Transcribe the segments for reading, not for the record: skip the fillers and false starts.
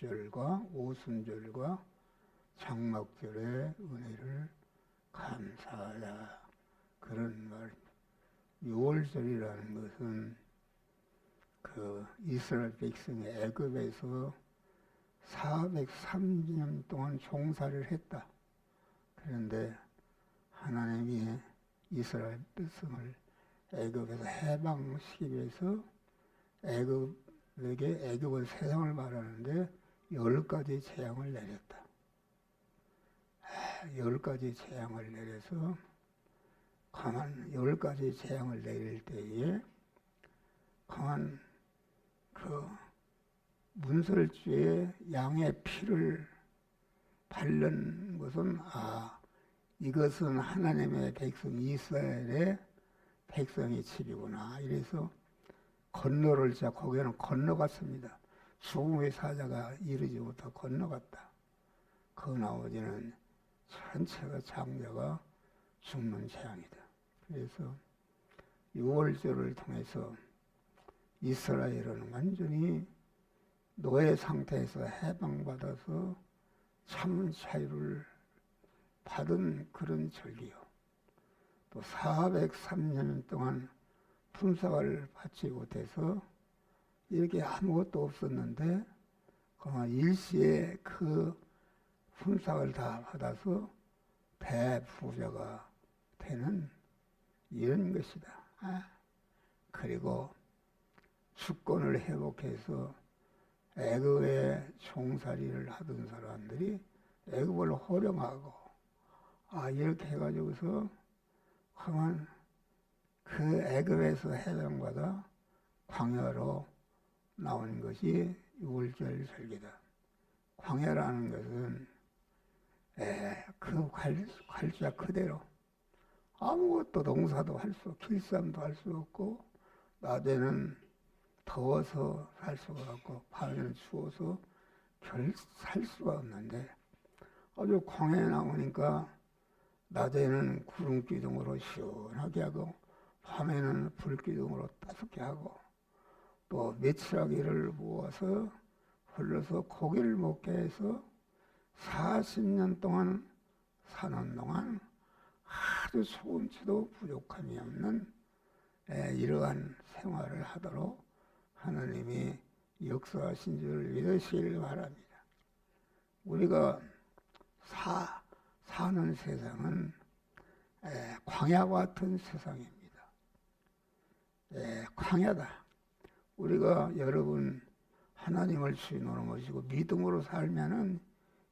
유월절과 오순절과 장막절의 은혜를 감사하라. 그런 말입니다. 유월절이라는 것은 그 이스라엘 백성이 애굽에서 430년 동안 종살이를 했다. 그런데 하나님이 이스라엘 백성을 애굽에서 해방시키기 위해서 애굽은 세상을 말하는데 10가지 재앙을 내렸다. 10가지 재앙을 내려서 강한 10가지 재앙을 내릴 때에 강한 그 문설주에 양의 피를 바른 것은 이것은 하나님의 백성 이스라엘의 백성의 집이구나. 이래서 건너를 거기는 건너갔습니다. 죽음의 사자가 이르지 못하고 건너갔다. 그 나머지는 전체가 장자가 죽는 재앙이다. 그래서 유월절을 통해서 이스라엘은 완전히 노예 상태에서 해방받아서 참 자유를 받은 그런 절기요. 또 403년 동안 품삯을 받지 못해서 이렇게 아무것도 없었는데 그만 일시에 그 품삯을 다 받아서 대부자가 되는 이런 것이다. 그리고 주권을 회복해서 애굽의 종살이를 하던 사람들이 애굽을 호령하고 이렇게 해가지고서 그만 그 애굽에서 해방받아 광야로 나온 것이 유월절 절기다. 광야라는 것은 그 갈자 그대로 아무것도 농사도 할 수, 길쌈도 할 수 없고 낮에는 더워서 살 수가 없고 밤에는 추워서 살 수가 없는데 아주 광야에 나오니까 낮에는 구름기둥으로 시원하게 하고 밤에는 불기둥으로 따숩게 하고 또 메추라기를 모아서 흘러서 고기를 먹게 해서 40년 동안 사는 동안 아주 조금치도 부족함이 없는 이러한 생활을 하도록 하나님이 역사하신 줄 믿으시길 바랍니다. 우리가 사는 세상은 광야 같은 세상입니다. 광야다. 우리가 여러분 하나님을 주인으로 모시고 믿음으로 살면은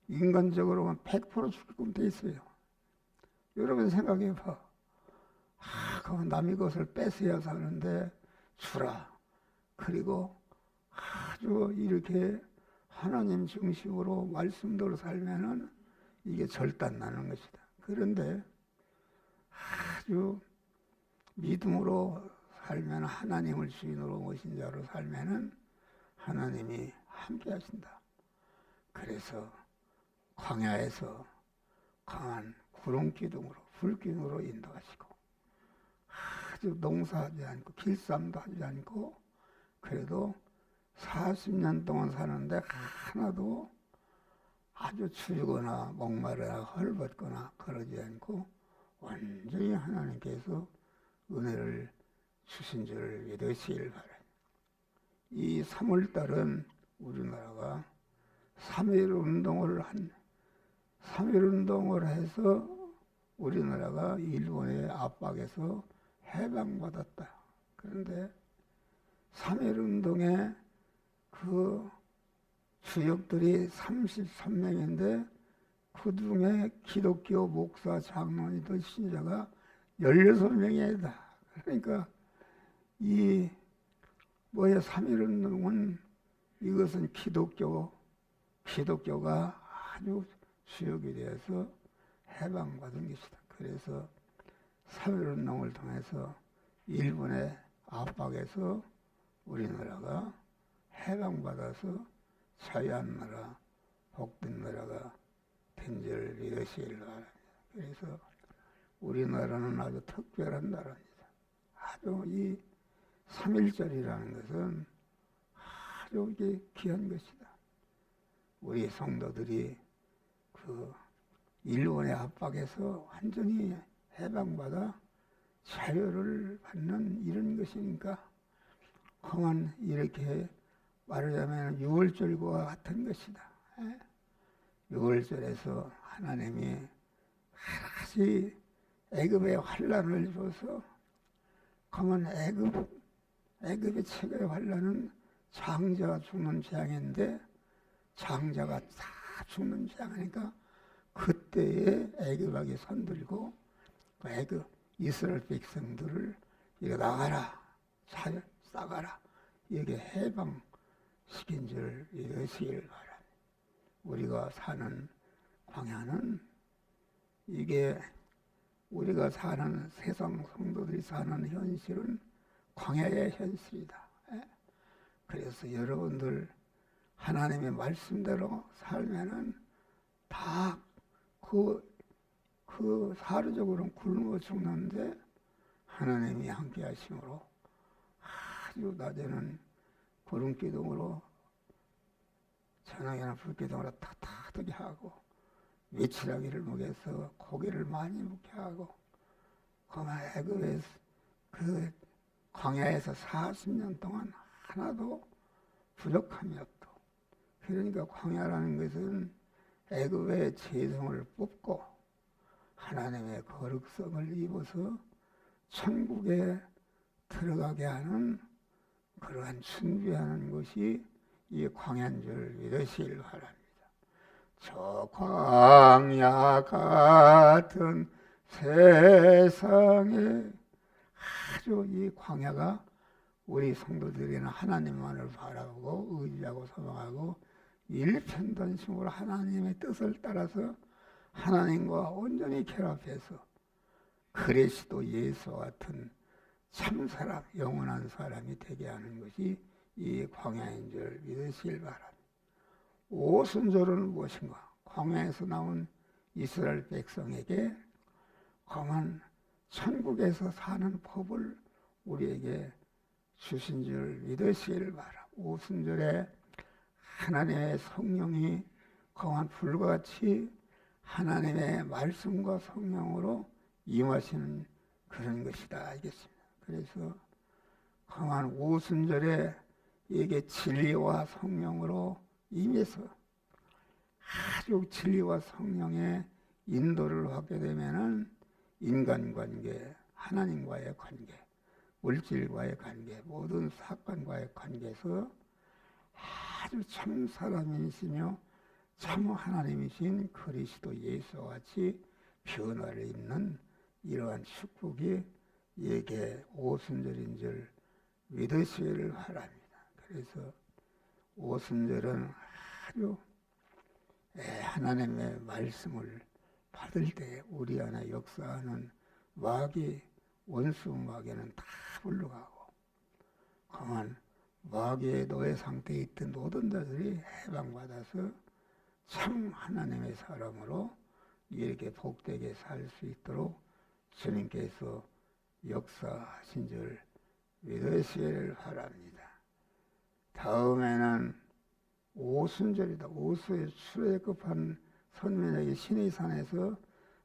인간적으로는 100% 죽게끔 돼 있어요. 여러분 생각해봐. 그건 남의 것을 뺏어야 사는데 주라. 그리고 아주 이렇게 하나님 중심으로 말씀대로 살면은 이게 절단나는 것이다. 그런데 아주 믿음으로 살면 하나님을 주인으로 모신 자로 살면은 하나님이 함께 하신다. 그래서 광야에서 강한 구름기둥으로 불기둥으로 인도하시고 아주 농사하지 않고 길쌈도 하지 않고 그래도 40년 동안 사는데 하나도 아주 추우거나 목마르거나 헐벗거나 그러지 않고 완전히 하나님께서 은혜를 주신 줄 믿으시길 바랍니다. 이 3월달은 우리나라가 3.1운동을 해서 우리나라가 일본의 압박에서 해방받았다. 그런데 3.1운동의 그 주역들이 33명인데 그 중에 기독교 목사 장로이던 신자가 16명이다. 그러니까 3.1운동은 이것은 기독교가 아주 주역이 되어서 해방받은 것이다. 그래서 3.1운동을 통해서 일본의 압박에서 우리나라가 해방받아서 자유한 나라, 복된 나라가 된 줄 믿으시길 바랍니다. 그래서 우리나라는 아주 특별한 나라입니다. 아주 이 3.1절이라는 것은 아주 이게 귀한 것이다. 우리 성도들이 그 일본의 압박에서 완전히 해방받아 자유를 받는 이런 것이니까 그만 이렇게 말하자면 유월절과 같은 것이다. 6월절에서 하나님이 여러 가지 애굽의 환란을 줘서 그만 애굽의 최고의 환란은 장자가 죽는 재앙인데 장자가 다 죽는 재앙이니까 그때에 애굽왕이 손들고 그 애굽 이스라엘 백성들을 이거 나가라 싸가라 이게 해방시킨 줄 이것을 바랍니다. 우리가 사는 광야는 이게 우리가 사는 세상 성도들이 사는 현실은 광야의 현실이다. 그래서 여러분들 하나님의 말씀대로 살면은 다 그 사르적으로는 굶어 죽는데 하나님이 함께 하심으로 아주 낮에는 구름기둥으로 저녁에는 불기둥으로 탁탁하게 하고 메추라기를 먹여서 고기를 많이 먹게 하고 그만 애굽에서 그 광야에서 40년 동안 하나도 부족함이 없고 그러니까 광야라는 것은 애굽의 재성을 뽑고 하나님의 거룩성을 입어서 천국에 들어가게 하는 그러한 준비하는 것이 이 광야인 줄 믿으시길 바랍니다. 저 광야 같은 세상에 아주 이 광야가 우리 성도들에게는 하나님만을 바라보고 의지하고 소망하고 일편단심으로 하나님의 뜻을 따라서 하나님과 온전히 결합해서 그리스도 예수와 같은 참 사람, 영원한 사람이 되게 하는 것이 이 광야인 줄 믿으시길 바랍니다. 오순절은 무엇인가? 광야에서 나온 이스라엘 백성에게 그만 천국에서 사는 법을 우리에게 주신 줄 믿으시길 바랍니다. 오순절에 하나님의 성령이 그만 불과 같이 하나님의 말씀과 성령으로 임하시는 그런 것이다 알겠습니다. 그래서 그만 오순절에 이게 진리와 성령으로 임해서 아주 진리와 성령의 인도를 받게 되면은 인간관계, 하나님과의 관계, 물질과의 관계, 모든 사건과의 관계에서 아주 참 사람이시며 참 하나님이신 그리스도 예수와 같이 변화를 입는 이러한 축복이 이게 오순절인 줄 믿으시기를 바랍니다. 그래서 오순절은 아주 하나님의 말씀을 받을 때 우리 안에 역사하는 마귀 원수 마귀는 다 물러가고 그만 마귀의 노예 상태에 있던 모든 자들이 해방받아서 참 하나님의 사람으로 이렇게 복되게 살 수 있도록 주님께서 역사하신 줄 믿으시기를 바랍니다. 다음에는 오순절이다. 오수의 출애굽 급한 선민에게 신의 산에서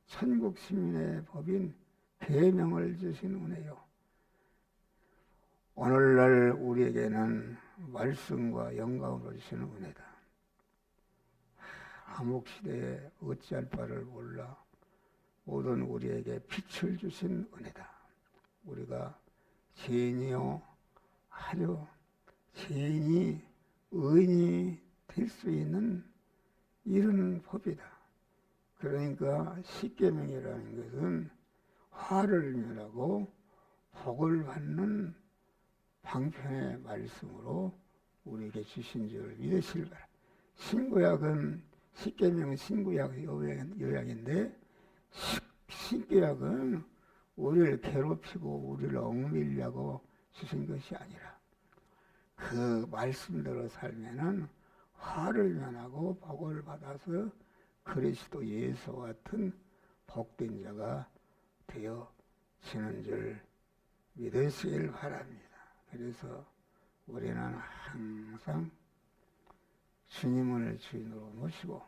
천국 시민의 법인 계명을 주신 은혜요. 오늘날 우리에게는 말씀과 영감을 주시는 은혜다. 암흑시대에 어찌할 바를 몰라 모든 우리에게 빛을 주신 은혜다. 우리가 죄인이요 아주 죄인이 의인이 될 수 있는 이런 법이다. 그러니까 십계명이라는 것은 화를 멸하고 복을 받는 방편의 말씀으로 우리에게 주신 줄 믿으시길 바랍니다. 신구약은 십계명은 신구약 요약인데 신구약은 우리를 괴롭히고 우리를 억밀려고 주신 것이 아니라 그 말씀대로 살면은 화를 면하고 복을 받아서 그리스도 예수와 같은 복된 자가 되어지는 줄 믿으시길 바랍니다. 그래서 우리는 항상 주님을 주인으로 모시고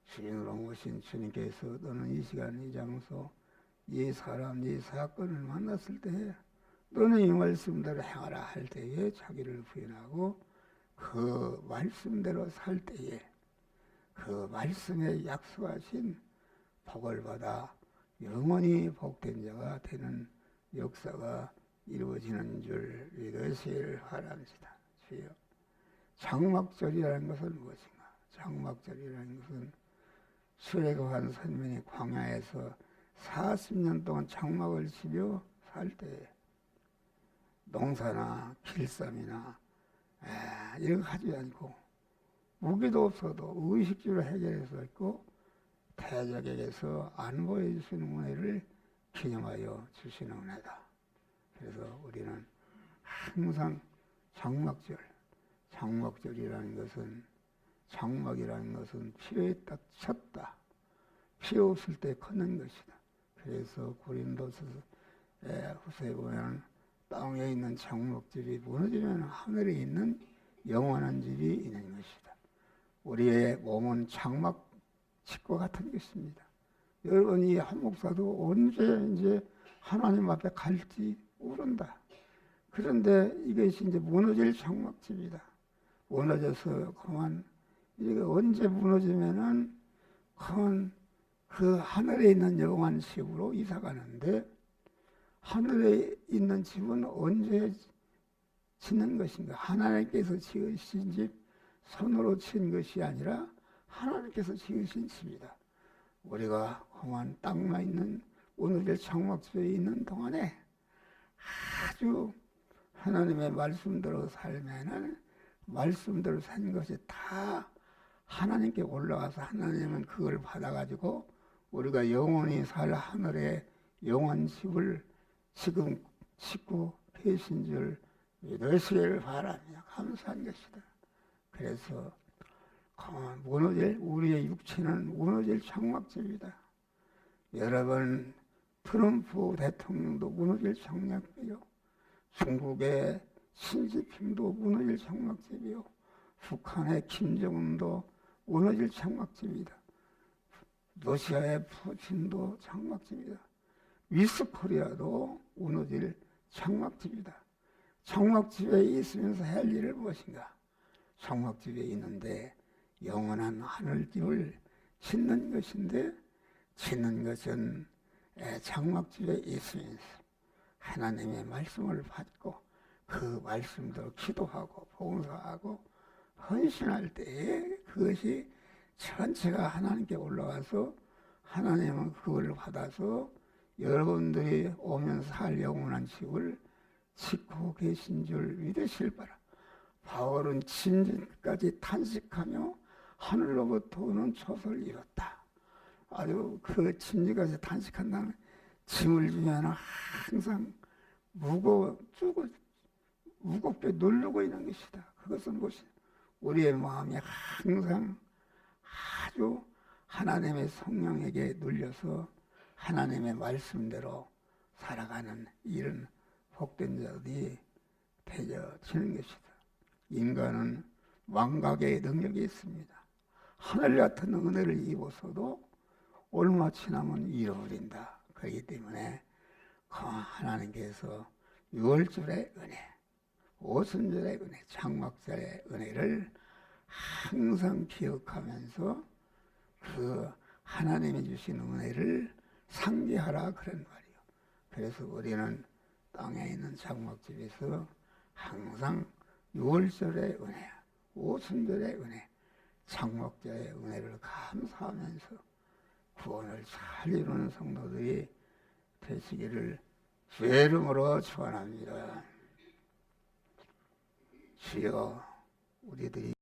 주인으로 모신 주님께서 너는 이 시간 이 장소 이 사람 이 사건을 만났을 때에 너는 이 말씀대로 행하라 할 때에 자기를 부인하고 그 말씀대로 살 때에 그 말씀에 약속하신 복을 받아 영원히 복된 자가 되는 역사가 이루어지는 줄 믿으시길 바랍니다. 주여. 장막절이라는 것은 무엇인가? 장막절이라는 것은 출애굽한 선민이 광야에서 40년 동안 장막을 치며 살 때 농사나 길쌈이나 이런 거 하지 않고 무기도 없어도 의식주로 해결해서 있고 대적에게서 안 보여주시는 은혜를 기념하여 주시는 은혜다. 그래서 우리는 항상 장막절이라는 것은 장막이라는 것은 피에 딱 쳤다. 피 없을 때 걷는 것이다. 그래서 고린도서 후서에 보면 땅에 있는 장막집이 무너지면 하늘에 있는 영원한 집이 있는 것이다. 우리의 몸은 장막집과 같은 것입니다. 여러분 이 한 목사도 언제 이제 하나님 앞에 갈지 모른다. 그런데 이것이 이제 무너질 장막집이다. 무너져서 그만 이게 언제 무너지면은 그만 그 하늘에 있는 영원한 집으로 이사 가는데 하늘에 있는 집은 언제 짓는 것인가? 하나님께서 지으신 집 손으로 친 것이 아니라 하나님께서 지으신 집이다. 우리가 험한 땅만 있는 오늘의 장막집에 있는 동안에 아주 하나님의 말씀대로 살면은 말씀대로 산 것이 다 하나님께 올라가서 하나님은 그걸 받아가지고 우리가 영원히 살 하늘의 영원 집을 지금 짓고 계신 줄 믿으시기를 바라며 감사한 것이다. 그래서 우리의 육체는 무너질 장막집이다. 여러분 트럼프 대통령도 무너질 장막집이요. 중국의 신지핑도 무너질 장막집이요. 북한의 김정은도 무너질 장막집이다. 러시아의 푸틴도 장막집이다. 미스코리아도 무너질 장막집이다. 장막집에 있으면서 할 일을 무엇인가? 장막집에 있는데 영원한 하늘집을 짓는 것인데 짓는 것은 장막집에 있으면서 하나님의 말씀을 받고 그 말씀대로 기도하고 봉사하고 헌신할 때에 그것이 전체가 하나님께 올라가서 하나님은 그걸 받아서 여러분들이 오면서 할 영원한 집을 짓고 계신 줄 믿으실 바라. 바울은 진진까지 탄식하며 하늘로부터 오는 촛을 이뤘다. 아주 그 진지까지 탄식한다는 짐을 주면 항상 무겁게 누르고 있는 것이다. 그것은 무엇이냐? 우리의 마음이 항상 아주 하나님의 성령에게 눌려서 하나님의 말씀대로 살아가는 이런 복된 자들이 되어지는 것이다. 인간은 망각의 능력이 있습니다. 하늘 같은 은혜를 입어서도 얼마 지나면 잃어버린다. 그렇기 때문에 하나님께서 유월절의 은혜, 오순절의 은혜, 장막절의 은혜를 항상 기억하면서 그 하나님이 주신 은혜를 상기하라 그런 말이요. 그래서 우리는 땅에 있는 장막집에서 항상 유월절의 은혜, 오순절의 은혜, 장막절의 은혜를 감사하면서 구원을 잘 이루는 성도들이 되시기를 주의 이름으로 축원합니다. 주여, 우리들이